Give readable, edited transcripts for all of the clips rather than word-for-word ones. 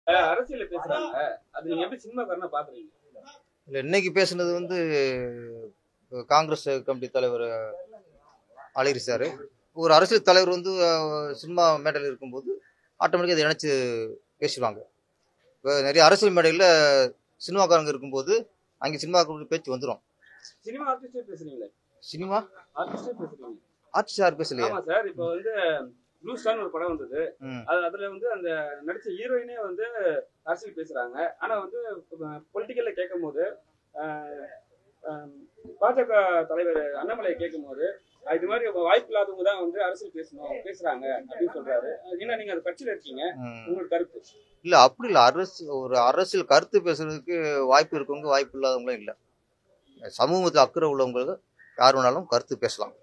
அரசியல பேசுறாங்க. அது நீங்க எப்படி சினிமாக்காரனா பாக்குறீங்க? இல்லை, இன்னைக்கு பேசுனது வந்து காங்கிரஸ் கமிட்டி தலைவர் அழகிரி சார். ஒரு அரசியல் தலைவர் வந்து சினிமா மேடையில் இருக்கும்போது ஆட்டோமேட்டிக்காக அதை இணைச்சு பேசுவாங்க. இப்போ நிறைய அரசியல் மேடையில் சினிமாக்காரங்க இருக்கும்போது அங்கே சினிமாக்காரங்க பேச்சு வந்துடும். சினிமா ஆர்டிஸ்டே பேசுறீங்களே? சினிமா ஆர்டிஸ்டே பேசுறீங்க? ஆர்டிஸ்ட் யார் பேசலையா? ஆமா சார். இப்போ வந்து ப்ளூ ஸ்டார்னு ஒரு படம் வந்தது. அதுல வந்து அந்த நடிச்ச ஹீரோயினே வந்து அரசியல் பேசுறாங்க. ஆனா வந்து பொலிட்டிக்கல்ல கேட்கும் போது பாஜக தலைவர் அண்ணாமலை கேட்கும் போது இது மாதிரி வாய்ப்பு இல்லாதவங்க தான் வந்து அரசியல் பேசுறாங்க அப்படின்னு சொல்றாரு. ஏன்னா நீங்க அந்த கட்சியில இருக்கீங்க, உங்களுக்கு கருத்து இல்ல? அப்படி இல்ல. ஒரு அரசியல் கருத்து பேசுறதுக்கு வாய்ப்பு இருக்கவங்க வாய்ப்பு இல்லாதவங்களும் இல்லை. சமூகத்தில் அக்கறை உள்ளவங்களுக்கு யார் வேணாலும் கருத்து பேசலாம்.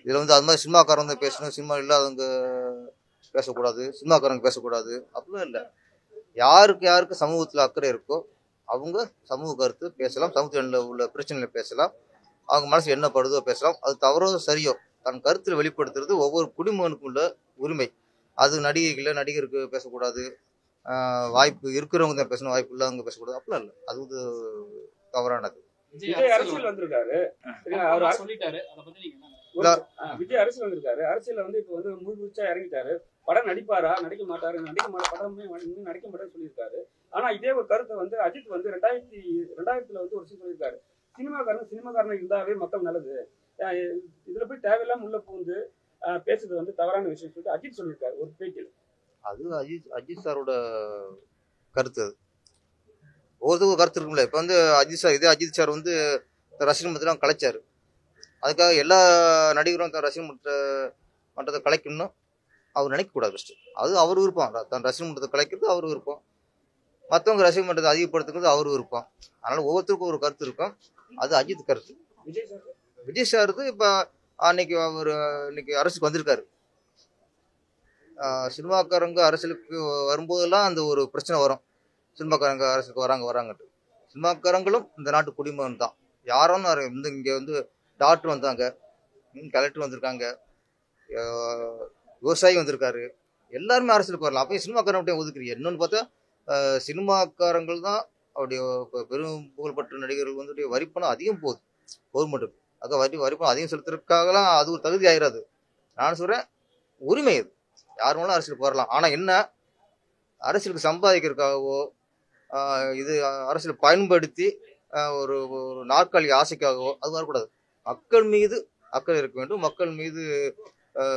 இதுல வந்து அது மாதிரி சினிமாக்காரங்க பேசணும், சினிமா இல்லாதவங்க பேசக்கூடாது, சினிமாக்காரங்க பேசக்கூடாது அப்படிலாம் இல்லை. யாருக்கு சமூகத்தில் அக்கறை இருக்கோ அவங்க சமூக கருத்து பேசலாம், சமூகத்தில் உள்ள பிரச்சனைகளை பேசலாம், அவங்க மனசு என்ன படுதோ பேசலாம். அது தவறோ சரியோ தன் கருத்தில் வெளிப்படுத்துறது ஒவ்வொரு குடிமகனுக்கும் உள்ள உரிமை. அது நடிகருக்கு பேசக்கூடாது, வாய்ப்பு இருக்கிறவங்க தான் பேசணும், வாய்ப்பு இல்லாதவங்க பேசக்கூடாது அப்படிலாம் இல்லை. அது வந்து தவறானது. விஜய் அரசியல் வந்திருக்காரு, அவர் சொல்லிட்டாரு. அதை பத்தி நீங்க விஜய் அரசியல் வந்திருக்காரு, அரசியல வந்து இப்ப வந்து முழுச்சா இறங்கிட்டாரு. படம் நடிப்பாரா, நடிக்க மாட்டாரு, படமே நடிக்க மாட்டாருன்னு சொல்லியிருக்காரு. ஆனா இதே ஒரு கருத்தை வந்து அஜித் வந்து 2000 வந்து ஒரு சொல்லியிருக்காரு. சினிமாக்காரன் இருந்தாவே மக்கள் நல்லது, இதுல போய் தேவையில்லாம உள்ள பூந்து பேசுறது வந்து தவறான விஷயம் சொல்லிட்டு அஜித் சொல்லியிருக்காரு ஒரு பேட்டியில். அது அஜித் சாரோட கருத்து. அது ஒவ்வொருத்தருக்கும் கருத்து இருக்கும்ல. இப்ப வந்து அஜித் சார் வந்து ரசிகர் மன்றத்தெல்லாம் கலைச்சாரு. அதுக்காக எல்லா நடிகரும் தன் ரசிகர் மன்றத்தை கலைக்கணும்னு அவர் நினைக்கக்கூடாது. ஃபர்ஸ்ட் அது அவர் விருப்பம். தன் ரசிகர் மன்றத்தை கலைக்கிறது அவர் விருப்பம், மற்றவங்க ரசிகர் மன்றத்தை அதிகப்படுத்துறது அவர் விருப்பம். அதனால ஒவ்வொருத்தருக்கும் ஒரு கருத்து இருக்கும். அது அஜித் கருத்து. விஜய் சார் இப்ப இன்னைக்கு அரசுக்கு வந்திருக்காரு. சினிமாக்காரங்க அரசியலுக்கு வரும்போதெல்லாம் அந்த ஒரு பிரச்சனை வரும். சினிமாக்காரங்க அரசுக்கு வராங்கட்டு. சினிமாக்காரங்களும் இந்த நாட்டு குடிமகன் தான். யாரும் இங்க வந்து டாக்டர் வந்தாங்க, கலெக்டர் வந்திருக்காங்க, விவசாயி வந்திருக்காரு, எல்லாருமே அரசியலுக்கு வரலாம். அப்போ சினிமாக்காரன் ஒதுக்குறீங்க. இன்னொன்று பார்த்தா சினிமாக்காரங்கள் தான் அவருடைய பெரும் புகழ்பெற்ற நடிகர்கள் வந்து வரிப்பணம் அதிகம் போகுது கவர்மெண்ட்டுக்கு. வரிப்பணம் அதிகம் செலுத்துறதுக்காகலாம் அது ஒரு தகுதி ஆயிடாது. நான் சொல்றேன், உரிமை அது. யார் வேணாலும் அரசியலுக்கு வரலாம். ஆனா என்ன, அரசியலுக்கு சம்பாதிக்கிறதுக்காகவோ இது அரசியல் பயன்படுத்தி ஒரு நாற்காலி ஆசைக்காகவோ அது வரக்கூடாது. மக்கள் மீது அக்கறை இருக்க வேண்டும்.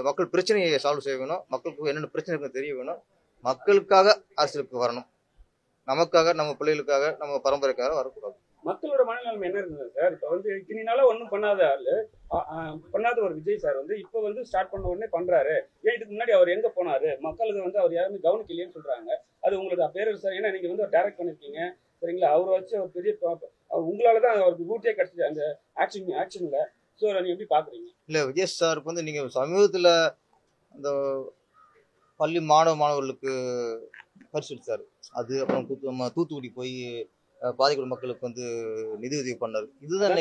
மக்கள் பிரச்சனையை சால்வ் செய்ய வேணும். மக்களுக்கு என்னென்ன பிரச்சனை இருக்குன்னு தெரிய வேணும். மக்களுக்காக அரசியலுக்கு வரணும். நமக்காக, நம்ம பிள்ளைகளுக்காக, நம்ம பரம்பரைக்காக வரக்கூடாது. மக்களோட மனநிலைமை என்ன இருந்தது சார்? இப்ப வந்து இத்தனை ஒன்றும் பண்ணாத ஒரு விஜய் சார் வந்து இப்ப வந்து ஸ்டார்ட் பண்ண உடனே பண்றாரு. ஏன் இதுக்கு முன்னாடி அவர் எங்க போனாரு? மக்களுக்கு வந்து அவர் யாருமே கவனிக்கலையேன்னு சொல்றாங்க. அது உங்களுக்கு பேரரசு சார். ஏன்னா நீங்க வந்து டைரக்ட் பண்ணிருக்கீங்க சரிங்களா? அவரை வச்சு ஒரு பெரிய உங்களாலதான் அவருக்கு ரூட்டே கிடைச்சது அந்த ஆக்ஷன்ல. ஸோ நீங்க எப்படி பாக்குறீங்க? இல்ல, விஜய் சாருக்கு வந்து நீங்க சமீபத்துல அந்த பள்ளி மாணவர்களுக்கு பரிசளித்தார். அது அப்புறம் தூத்துக்குடி போய் பாதிக்கப்பட்ட மக்களுக்கு வந்து நிதி உதவி பண்ணாரு. இதுதான்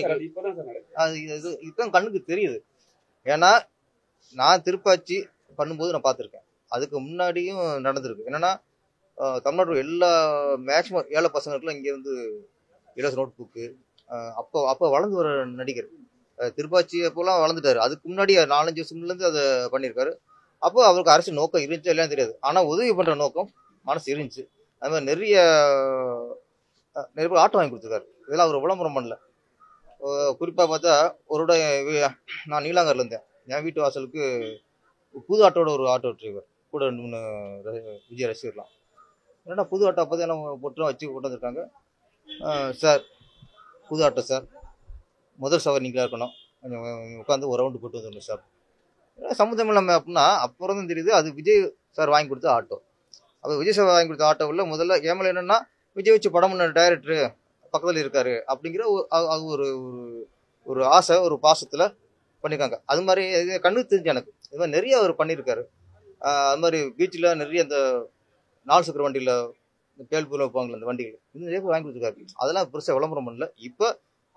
இதுதான் கண்ணுக்கு தெரியுது. ஏன்னா நான் திருப்பாச்சி பண்ணும்போது நான் பார்த்துருக்கேன். அதுக்கு முன்னாடியும் நடந்திருக்கு. என்னன்னா தமிழ்நாட்டு எல்லா மேக்சிமம் ஏழை பசங்களுக்குலாம் இங்கே வந்து இலவச நோட் புக்கு. அப்போ வளர்ந்து வர நடிகர் திருப்பாச்சி அப்போலாம் வளர்ந்துட்டாரு. அதுக்கு முன்னாடி 4-5 வருஷம்லேருந்து அதை பண்ணியிருக்காரு. அப்போ அவருக்கு அரசு நோக்கம் இருந்துச்சு எல்லாம் தெரியாது. ஆனால் உதவி பண்ணுற நோக்கம் மனசு இருந்துச்சு. அது மாதிரி நிறைய பேர் ஆட்டோ வாங்கி கொடுத்துருக்காரு. இதெல்லாம் அவர் விளம்பரம் பண்ணல. குறிப்பாக பார்த்தா நான் நீலாங்கரில் இருந்தேன். என் வீட்டு வாசலுக்கு புது ஆட்டோட ஒரு ஆட்டோ டிரைவர் கூட 2-3 விஜய் ரசிகர்லாம். ஏன்னா புது ஆட்டோ அப்போ தான் என்ன பொட்டெல்லாம் வச்சு கொண்டு வந்திருக்காங்க. சார் புது ஆட்டோ சார், முதல் சவாரி நீங்களாக இருக்கணும், கொஞ்சம் உட்காந்து ஒரு ரவுண்டு போட்டு வந்துடணும் சார். சமுதாயம் இல்லாமல் அப்படின்னா அப்புறம் தான் தெரியுது அது விஜய் சார் வாங்கி கொடுத்த ஆட்டோ. அப்போ விஜய் சார் வாங்கி கொடுத்த ஆட்டோவில் முதல்ல ஏமலை என்னன்னா விஜய் வச்சு படம் பண்ண டைரக்டரு பக்கத்தில் இருக்காரு அப்படிங்கிற அது ஒரு ஆசை, ஒரு பாசத்தில் பண்ணியிருக்காங்க. அது மாதிரி கண்ணுக்கு தெரிஞ்சு எனக்கு இது மாதிரி நிறைய அவர் பண்ணியிருக்காரு. அது மாதிரி பீச்சில் நிறைய இந்த 4 சக்கர வண்டியில் கேள்வி வைப்பாங்களே அந்த வண்டிகள் இன்னும் நிறைய வாங்கி கொடுத்துருக்காரு. அதெல்லாம் பெருசாக விளம்பரம் பண்ணல. இப்போ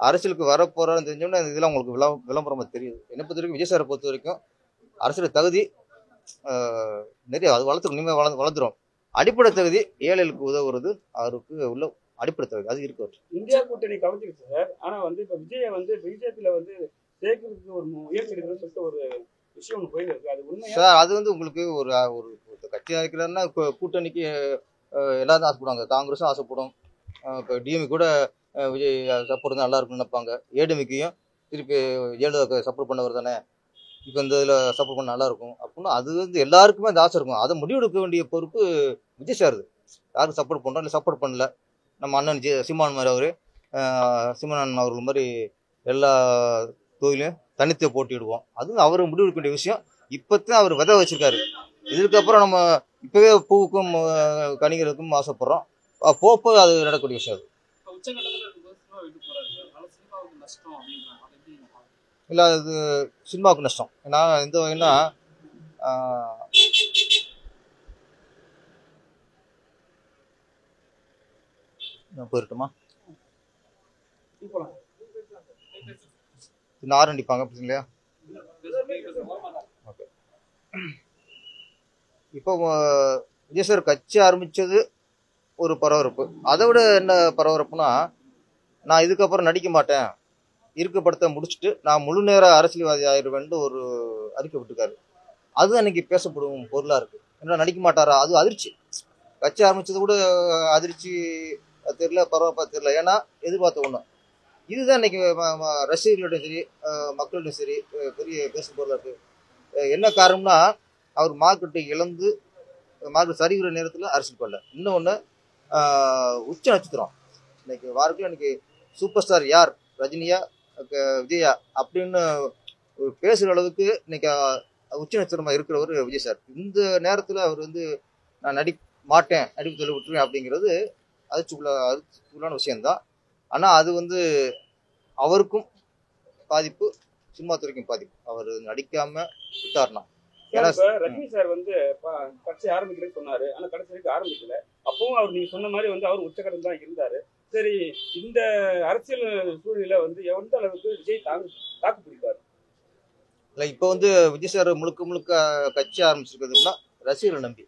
அரசியலுக்கு வரப்போறான்னு தெரிஞ்சோம்னா இதெல்லாம் உங்களுக்கு விளம்பரமாக தெரியுது. என்னை பொறுத்த வரைக்கும் விஜய் சாரை பொறுத்த வரைக்கும் அரசியல் தகுதி நிறைய அது வளர்த்துரும், இனிமேல் வளர்ந்துடும். அடிப்படை தகுதி ஏழைகளுக்கு உதவுறது அவருக்கு உள்ள அடிப்படை தகுதி அது இருக்கு. இந்தியா கூட்டணி கவனிச்சிருச்சு சார். ஆனா வந்து இப்ப விஜய வந்து பிஜேபியில வந்து சேர்க்கறதுக்கு ஒரு முயற்சி எடுக்கிறதுன்னு சொல்லிட்டு ஒரு விஷயம் ஒன்று போயிட்டு இருக்கு. அது உண்மையா சார்? அது வந்து உங்களுக்கு ஒரு ஒரு கட்சியாக இருக்கிறாருன்னா கூட்டணிக்கு எல்லாரும் ஆசைப்படுவாங்க. காங்கிரஸும் ஆசைப்படும். இப்போ டிஎம்கே கூட விஜய் சப்போர்ட் தான் நல்லா இருக்கும்னு நினைப்பாங்க. ஏடிஎம்கேயும் திருப்பி ஜெயலலிதா சப்போர்ட் பண்ணவர் தானே, இப்போ இந்த இதில் சப்போர்ட் பண்ண நல்லா இருக்கும் அப்படின்னு அது வந்து எல்லாருக்குமே அந்த ஆசை இருக்கும். அதை முடிவெடுக்க வேண்டிய பொறுப்பு விஜய் சார். யாருக்கு சப்போர்ட் பண்ணுறோம் இல்லை சப்போர்ட் பண்ணல. நம்ம அண்ணன் சீமான் மாதிரி அவர் சீமான் அவர்கள் மாதிரி எல்லா தொழிலையும் தனித்து போட்டிடுவோம். அது அவர் முடிவெடுக்க வேண்டிய விஷயம். இப்போத்தான் அவர் விதை வச்சிருக்காரு. இதுக்கப்புறம் நம்ம இப்போவே பூவுக்கும் கனிகளுக்கும் ஆசைப்படுறோம். போப்போ அது நடக்கக்கூடிய விஷயம். இல்லை அது சினிமாவுக்கு நஷ்டம். ஏன்னா இந்த வகைன்னா போயிருட்டுமா ஆறு அடிப்பாங்க இல்லையா? ஓகே. இப்போ விஜய் சார் கட்சி ஆரம்பிச்சது ஒரு பரபரப்பு. அதை விட என்ன பரபரப்புனா, நான் இதுக்கப்புறம் நடிக்க மாட்டேன், இருக்க படத்தை முடிச்சுட்டு நான் முழு நேர அரசியல்வாதி ஆயிடுவேன்னு ஒரு அறிக்கை விட்டுருக்காரு. அது அன்னைக்கு பேசப்படும் பொருளாக இருக்கு. என்ன நடிக்க மாட்டாரா? அது அதிர்ச்சி. கட்சி ஆரம்பிச்சது கூட அதிர்ச்சி தெரியல, பரபரப்பா தெரியல. ஏன்னா எதிர்பார்த்த ஒன்று இதுதான் இன்னைக்கு ரசிகர்களிடம் சரி மக்களிடம் சரி பெரிய பேசும் பொருளாக இருக்கு. என்ன காரணம்னா, அவர் மார்க்கெட்டை இழந்து மார்க்கெட் சரிகிற நேரத்தில் அரசியல் பண்ணல. இன்னொன்று உச்ச நட்சத்திரம் இன்னைக்கு வாரத்தில் இன்னைக்கு சூப்பர் ஸ்டார் யார், ரஜினியா விஜயா அப்படின்னு பேசுகிற அளவுக்கு இன்னைக்கு உச்ச நட்சத்திரமாக இருக்கிறவர் விஜய் சார். இந்த நேரத்தில் அவர் வந்து நான் மாட்டேன், நடிப்பு தொழில் விட்டுருவேன் அப்படிங்கிறது அதிர்ச்சிக்குள்ளான விஷயம்தான். ஆனால் அது வந்து அவருக்கும் பாதிப்பு, சினிமா துறைக்கும் பாதிப்பு. அவர் நடிக்காம விட்டார்னா. ரஜினி சார் வந்து கட்சி ஆரம்பிக்கிறேன்னு சொன்னாரு. ஆனா கடைசி வரைக்கும் ஆரம்பிக்கல. அப்பவும் அவர் நீங்க சொன்ன மாதிரி வந்து அவர் உச்சகட்டம் தான் இருந்தாரு. சரி, இந்த அரசியல் சூழ்நிலை வந்து எந்த அளவுக்கு விஜய் தாக்கு பிடிப்பாரு? இல்லை, இப்போ வந்து விஜய் சார் முழுக்க கட்சி ஆரம்பிச்சிருக்கிறதுனா ரசிகர்களை நம்பி,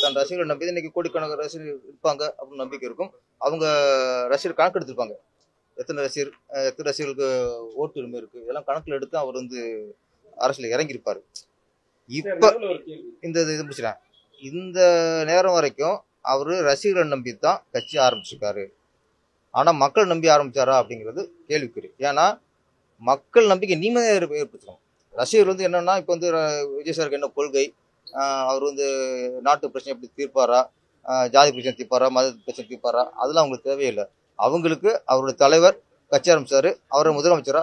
தன் ரசிகர்களை நம்பி இன்னைக்கு கோடிக்கணக்கான ரசிகர்கள் இருப்பாங்க அப்படின்னு நம்பிக்கை இருக்கும். அவங்க ரசிகர் கணக்கு எடுத்திருப்பாங்க. எத்தனை ரசிகர்களுக்கு ஓட்டு உரிமை இருக்கு, இதெல்லாம் கணக்கில் எடுத்து அவர் வந்து அரசியல் இறங்கியிருப்பாரு. இப்ப இந்த இது முடிச்சுறேன். இந்த நேரம் வரைக்கும் அவரு ரசிகர்களை நம்பி தான் கட்சி ஆரம்பிச்சிருக்காரு. ஆனா மக்கள் நம்பி ஆரம்பிச்சாரா அப்படிங்கிறது கேள்விக்குறி. ஏன்னா மக்கள் நம்பிக்கை நீமே ஏற்படுத்தணும். ரசிகர் வந்து என்னன்னா, இப்ப வந்து விஜய் சாருக்கு என்ன கொள்கை, அவர் வந்து நாட்டு பிரச்சனை எப்படி தீர்ப்பாரா, ஜாதி பிரச்சனை தீர்ப்பாரா, மத பிரச்சனை தீர்ப்பாரா, அதெல்லாம் அவங்களுக்கு தேவையில்லை. அவங்களுக்கு அவருடைய தலைவர் கட்சி ஆரம்பிச்சாரு, அவரை முதலமைச்சரா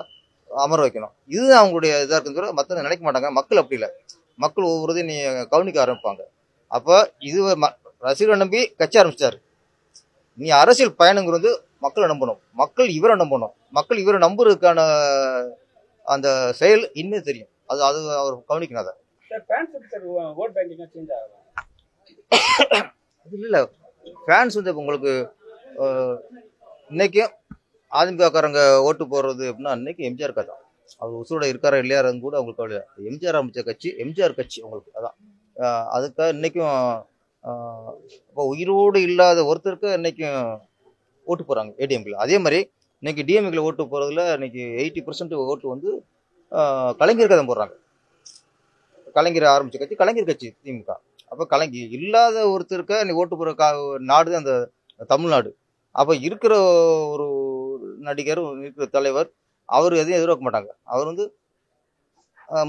அமர வைக்கணும். இதுதான் அவங்களுடைய இதாக இருக்குன்னு மற்ற நினைக்க மாட்டாங்க. மக்கள் அப்படி இல்லை. மக்கள் ஒவ்வொருதையும் நீ கவனிக்க ஆரம்பிப்பாங்க. அப்போ இது ரசிகரை நம்பி கட்சி ஆரம்பிச்சாரு. நீ அரசியல் பயணங்கிறது மக்களை நம்பணும், மக்கள் இவரை நம்பணும். மக்கள் இவரை நம்புறதுக்கான அந்த செயல் இன்னும் தெரியும். அது அவர் கவனிக்கணும். அதை இல்லை, ஃபேன்ஸ் வந்து உங்களுக்கு இன்னைக்கும் அதிமுகக்காரங்க ஓட்டு போடுறது அப்படின்னா இன்னைக்கு எம்ஜிஆர் கதை. அவர் உசுரோட இருக்காரா இல்லையாருன்னு கூட அவங்களுக்கு கவலை. எம்ஜிஆர் ஆரம்பிச்ச கட்சி எம்ஜிஆர் கட்சி அவங்களுக்கு. அதான் அதுக்காக இன்னைக்கும் இப்போ உயிரோடு இல்லாத ஒருத்தருக்கு இன்னைக்கும் ஓட்டு போறாங்க ஏடிஎம்கில். அதே மாதிரி இன்னைக்கு டிஎம்கில் ஓட்டு போறதுல இன்னைக்கு 80% ஓட்டு வந்து கலைஞருக்கு தான் போடுறாங்க. கலைஞர் ஆரம்பிச்ச கட்சி கலைஞர் கட்சி திமுக. அப்போ கலைஞர் இல்லாத ஒருத்தருக்க இன்னைக்கு ஓட்டு போற நாடு அந்த தமிழ்நாடு. அப்போ இருக்கிற ஒரு நடிகர், இருக்கிற தலைவர், அவர் எதையும் எதிர்பார்க்க மாட்டாங்க. அவர் வந்து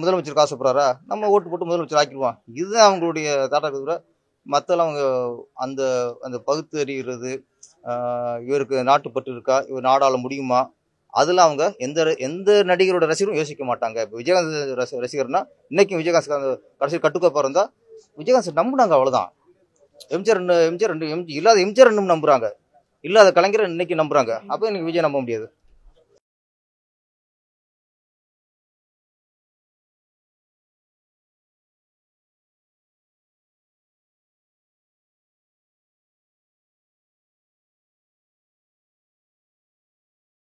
முதலமைச்சருக்கு ஆசைப்படுறாரா, நம்ம ஓட்டு போட்டு முதலமைச்சர் ஆக்கிடுவான். இதுதான் அவங்களுடைய தாட்டாக்கு தவிர மற்றெல்லாம் அவங்க அந்த அந்த பகுத்து அறிகிறது, இவருக்கு நாட்டுப்பட்டு இருக்கா, இவர் நாடாள முடியுமா, அதெல்லாம் அவங்க எந்த நடிகரோட ரசிகரும் யோசிக்க மாட்டாங்க. இப்போ விஜயகாந்த் ரசிகர்னா இன்னைக்கும் விஜயகாந்த் கடைசி கட்டுக்கோப்பா இருந்தா விஜயகாந்த் நம்புனாங்க, அவ்வளவுதான். எம்ஜிஆர் இல்லாத எம்ஜிஆர் நம்புறாங்க, இல்லாத கலைஞரை இன்னைக்கு நம்புறாங்க. அப்போ இன்னைக்கு விஜய் நம்ப முடியாது.